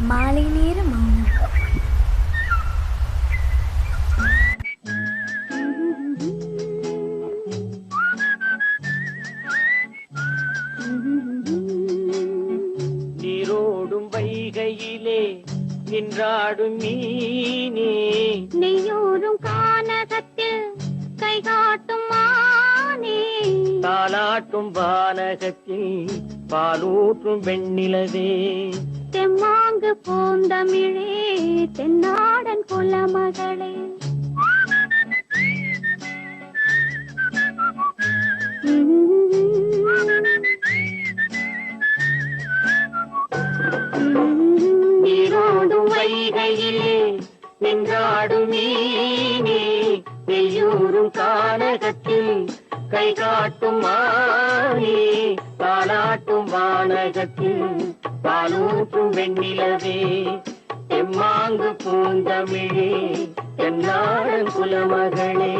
மாலை நேர மௌனம். நீரோடும் வைகையிலே நின்றாடும் மீனே, நெய்யோரும் கானகத்தில் கை காட்டும் மானே, தாலாட்டும் வானகத்தில் பாலூற்றும் வெண்ணிலவே, தெம்மாங்கு பூந்தமிழே தென்னாடன் குலமகளே. நீரோடும் வைகையிலே நின்றாடும் மீனே, நெய்யூரும் கானகத்தில் கை காட்டும் மானே, தாலாட்டும் வானகத்தில் பாலூற்றும் வெண்ணிலவே, தெம்மாங்கு பூந்தமிழே தென்னாடன் குலமகளே.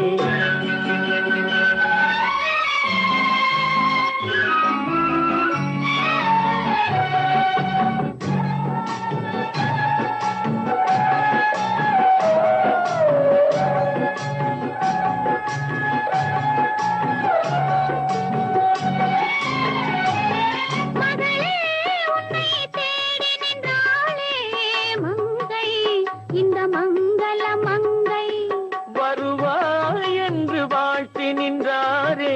நின்றாரே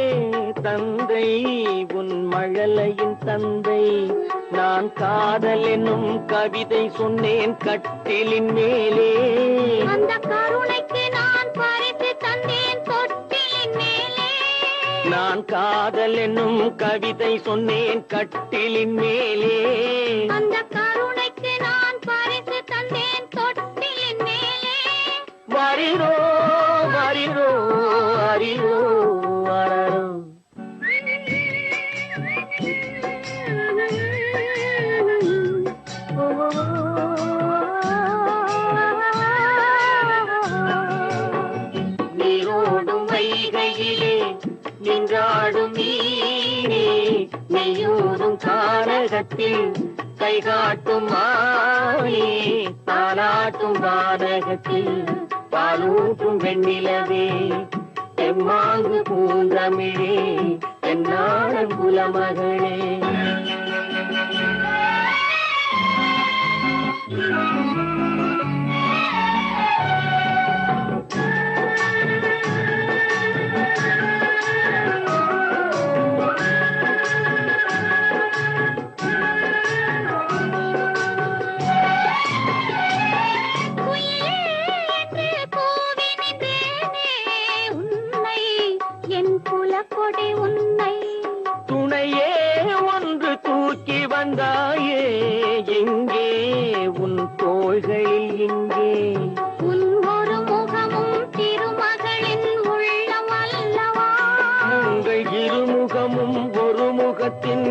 தந்தை உன் மழலையின் தந்தை, நான் காதல் என்னும் கவிதை சொன்னேன் கட்டிலின் மேலே, அந்த கருணைக்கு நான் பரிசு தந்தேன் தொட்டிலின் மேலே, நான் காதல் என்னும் கவிதை சொன்னேன் கட்டிலின் மேலே, அந்த கருணைக்கு நான் பரிசு தந்தேன் தொட்டிலின் மேலே. வரிரோ வரிரோ அரிரோ அரரோ. நீரோடும் வைகையிலே நின்றாடும் மீனே, நெய்யூரும் கானகத்தில் கை காட்டும் மானே, தாலாட்டும் வானகத்தில் பாலூற்றும் வெண்ணிலவே, தெம்மாங்கு பூந்தமிழே தென்னாடன் குலமகளே. துணையே ஒன்று தூக்கி வந்தாயே, எங்கே உன் தோள்களில் இங்கே, உன் ஒரு முகமும் திருமகளின் உள்ளம் அல்லவா, உங்கள் இருமுகமும் ஒரு முகத்தின்